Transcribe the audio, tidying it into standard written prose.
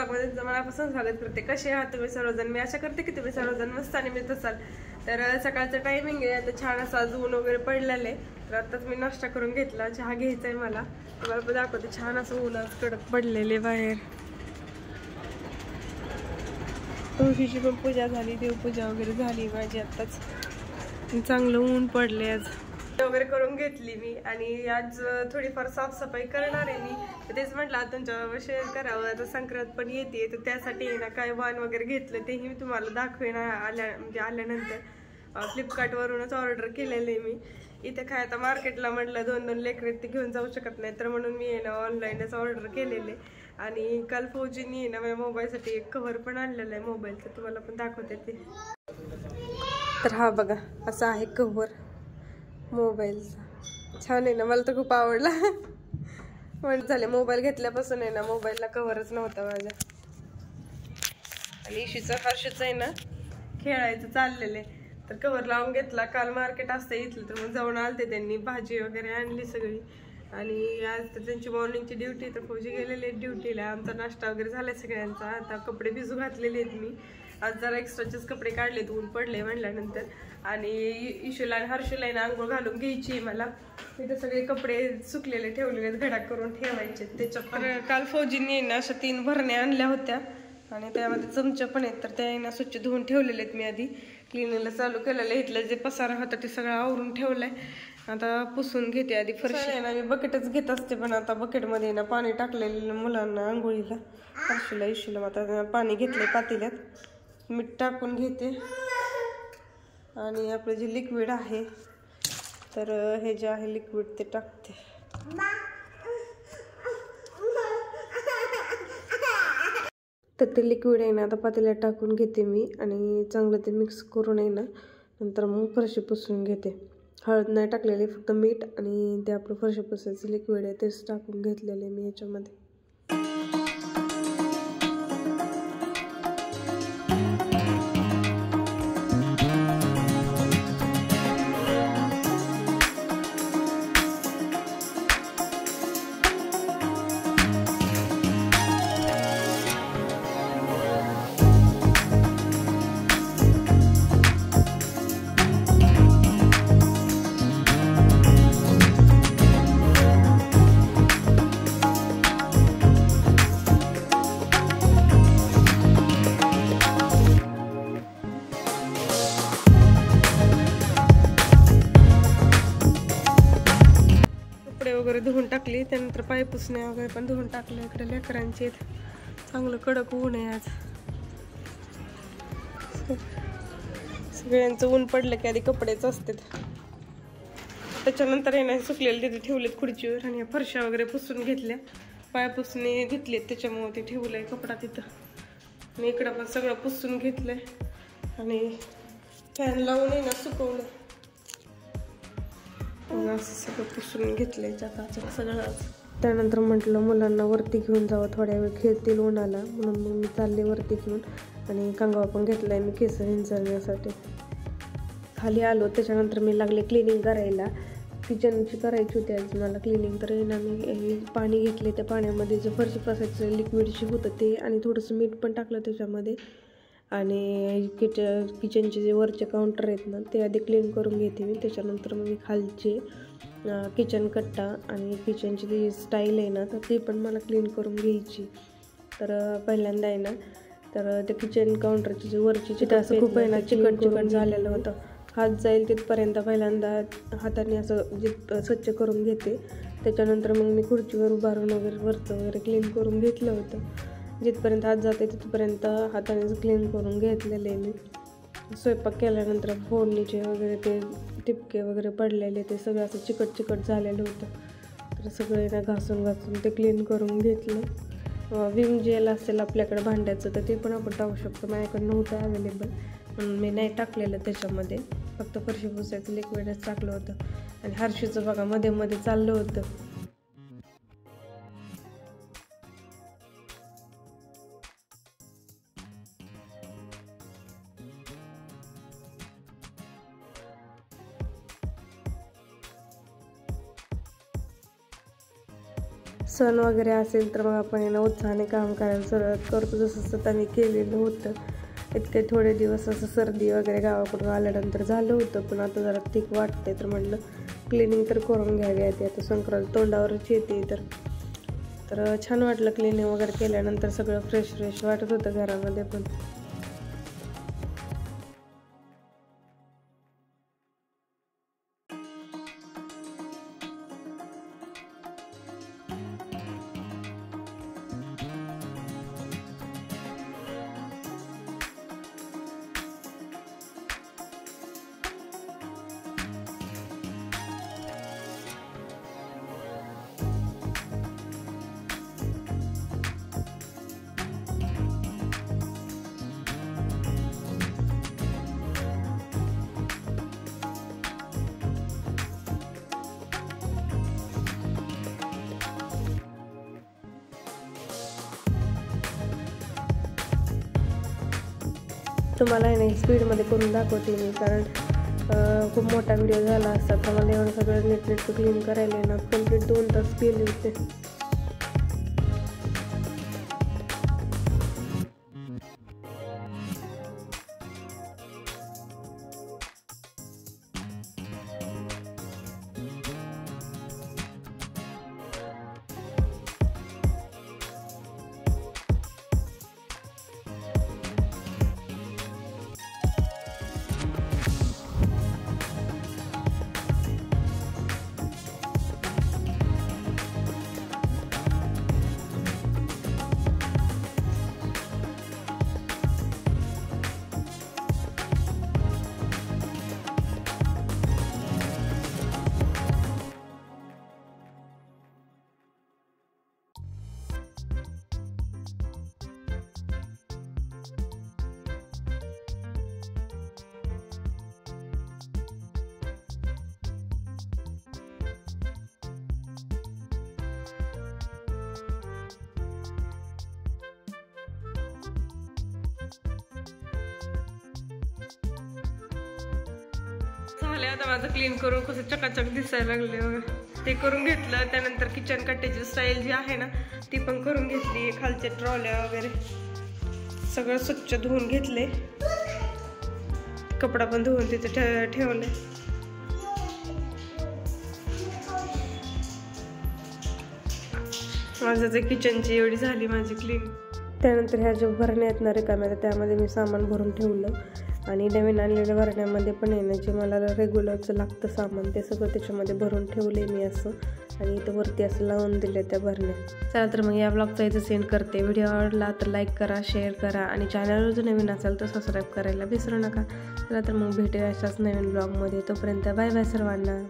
ब्लॉगमध्ये तुमचं मनापासून स्वागत करते. कसे आहात तुम्ही सर्वजण? मी आशा करते की तुम्ही सर्वजण मस्त आणि मिळत असाल. तर सकाळचं टायमिंग आहे, आता छान असं आज ऊन वगैरे पडलेलं आहे. तर आताच मी नाश्ता करून घेतला, चहा घ्यायचा आहे मला. तुम्हाला पण दाखवते, छान असं ऊन आज कडक पडलेले बाहेर. तुळशीची पण पूजा झाली, देवपूजा वगैरे झाली माझी आत्ताच. चांगलं ऊन पडले आज. वगैरे करून घेतली मी आणि आज थोडीफार साफसफाई करणार आहे मी. तेच म्हटलं तुमच्याबरोबर शेअर करावं. आता संक्रांत पण येते, तर त्यासाठी ना काय वाण वगैरे घेतलं तेही मी तुम्हाला दाखवेन आल्यानंतर. फ्लिपकार्टवरूनच ऑर्डर केलेलं आहे मी. इथे काय आता मार्केटला म्हटलं 2-2 लेकरं ते घेऊन जाऊ शकत नाही, तर म्हणून मी ना ऑनलाईनच ऑर्डर केलेले. आणि काल फौजींनी ना माझ्या मोबाईलसाठी एक कव्हर पण आणलेलं आहे मोबाईलचं, तुम्हाला पण दाखवते ते. तर हा बघा, असा आहे कव्हर मोबाईलचा. छान आहे ना, मला तर खूप आवडला. म्हणजे झाले मोबाईल घेतल्यापासून आहे ना मोबाईलला कव्हरच नव्हता माझ्या. आणि हर्षचं आहे ना खेळायचं चाललेलं आहे, तर कव्हर लावून घेतला. काल मार्केट असतं इथलं, तर मग जाऊन आलते त्यांनी, भाजी वगैरे आणली सगळी. आणि आज तर त्यांची मॉर्निंगची ड्युटी, तर फौजी गेलेले आहेत ड्युटीला. आमचा नाश्ता वगैरे झालाय सगळ्यांचा. आता कपडे भिजू घातलेले आहेत मी. आज जरा एक्स्ट्राचेच कपडे काढलेत ऊन पडले म्हणल्यानंतर. आणि इशूला आणि हर्षूला ना आंघोळ घालून घ्यायची मला. तिथे सगळे कपडे सुकलेले ठेवलेले आहेत, घडा करून ठेवायचे त्याच्यात. काल फौजींनी ना अशा 3 भरण्या आणल्या होत्या आणि त्यामध्ये चमचे पण आहेत, तर त्या ना स्वच्छ धुवून ठेवलेले आहेत मी. आधी क्लिनिंगला चालू केलेलं आहे. इथलं जे पसारा होता ते सगळं आवरून ठेवलंय. आता पुसून घेते आधी फरशी आहे ना. मी बकेटच घेत असते, पण आता बकेटमध्ये ना पाणी टाकलेलं मुलांना आंघोळीला, हर्षूला इशूला. आता पाणी घेतलंय पातेल्यात, मीठ टाकून घेते. आणि आपलं जे लिक्विड आहे, तर हे जे आहे लिक्विड ते टाकते. तर ते लिक्विड आहे ना आता पातेल्यात टाकून घेते मी. आणि चांगलं ते मिक्स करून आहे ना नंतर मग फरशी पुसून घेते. हळद नाही टाकलेली, फक्त मीठ आणि ते आपलं फरशी पुसायचं लिक्विड आहे तेच टाकून घेतलेलं आहे मी याच्यामध्ये. वगैरे धुवून टाकली, त्यानंतर पाय पुसणे वगैरे पण धुवून टाकले. इकडे लेकरांचे चांगलं कडक ऊन आहे आज. सगळ्यांचं ऊन पडलं की आधी कपडेच असतात, त्याच्यानंतर येणार सुकलेले तिथे ठेवलेत खुर्चीवर. आणि फरशा वगैरे पुसून घेतल्या, पाय पुसणे घेतलेत त्याच्यामुळे ते ठेवलंय कपडा तिथं. आणि इकडं पण सगळं पुसून घेतलंय आणि फॅन लावून आहे ना सुकवलं. असं सगळं पुसून घेतलंय चकाचक सगळं. त्यानंतर म्हटलं मुलांना वरती घेऊन जावं, थोड्या वेळ खेळतील उन्हाला, म्हणून मग मी चालले वरती घेऊन. आणि कंगवा पण घेतलाय मी केस विंचरण्यासाठी. खाली आलो त्याच्यानंतर मी लागले क्लिनिंग करायला. किचनची करायची होती आज मला क्लिनिंग. तर ना मी पाणी घेतले, त्या पाण्यामध्ये जे फरशी पुसायचं लिक्विडची होतं ते, आणि थोडंसं मीठ पण टाकलं त्याच्यामध्ये. आणि किचनचे जे वरचे काउंटर आहेत ना ते आधी क्लीन करून घेते मी. त्याच्यानंतर मग मी खालचे किचन कट्टा आणि किचनची जी स्टाईल आहे ना तर ते पण मला क्लीन करून घ्यायची. तर पहिल्यांदा आहे ना तर ते किचन काउंटरची जे वरची चिकट असं खूप आहे ना चिकट झालेलं होतं. हात जाईल तिथपर्यंत पहिल्यांदा हाताने असं स्वच्छ करून घेते. त्याच्यानंतर मग मी खुर्चीवर उभारून वगैरे वरचं वगैरे क्लीन करून घेतलं होतं. जिथपर्यंत हात जाते तिथपर्यंत हातानेच क्लीन करून घेतलेले आहे मी. स्वयंपाक केल्यानंतर फोडणीचे वगैरे ते टिपके वगैरे पडलेले ते सगळं असं चिकट झालेलं होतं. तर सगळे ना घासून ते क्लीन करून घेतलं. विम जेल असेल आपल्याकडे भांड्याचं तर ते पण आपण टाकू शकतो. माझ्याकडे नव्हतं अवेलेबल म्हणून मी नाही टाकलेलं त्याच्यामध्ये, फक्त फरशी पुसायचं लिक्विडच टाकलं होतं. आणि हर्षीचं बघा मध्ये मध्ये चाललं होतं. सण वगैरे असेल तर मग आपण आहे ना उत्साहाने काम करायला सुरुवात करतो. जसं मी केलेलं होतं. इतके थोडे दिवस असं सर्दी वगैरे गावाकडून आल्यानंतर झालं होतं, पण आता जरा ठीक वाटते. तर म्हटलं क्लिनिंग तर करून घ्यावी आधी, आता संक्रांत तोंडावरच येते. तर छान वाटलं क्लिनिंग वगैरे केल्यानंतर, सगळं फ्रेश वाटत होतं घरामध्ये पण. तुम्हाला आहे ना स्पीडमध्ये करून दाखवते मी, कारण खूप मोठा व्हिडिओ झाला असता तर मला एवढं सगळं नीट क्लीन करायला ना कंप्लीट 2 तास गेले होते. झाले आता माझं क्लीन करून कसं चकाचक दिसायला लागले बघा. ते करून घेतलं. त्यानंतर किचन कट्ट्याची स्टाईल जी आहे ना ती पण करून घेतली. खालचे ट्रॉल्या वगैरे सगळं स्वच्छ धुवून घेतले. कपडा पण धुवून तिथे ठेवले. माझं ते किचनची एवढी झाली माझी क्लीन. त्यानंतर ह्या ज्या भरण्या आहेत ना रिकाम्या, त्यामध्ये मी सामान भरून ठेवलं. आणि नवीन आणलेल्या भरण्यामध्ये पण आहे ना जे मला रेग्युलरचं लागतं सामान ते सगळं त्याच्यामध्ये भरून ठेवले मी असं. आणि इथं वरती असं लावून दिले त्या भरण्या. चला तर मग या ब्लॉगचा इथं सेंड करते. व्हिडिओ आवडला तर लाईक करा, शेअर करा आणि चॅनलवर जर नवीन असेल तर सबस्क्राईब करायला विसरू नका. चला तर मग भेटूया अशाच नवीन ब्लॉगमध्ये. तोपर्यंत बाय बाय सर्वांना.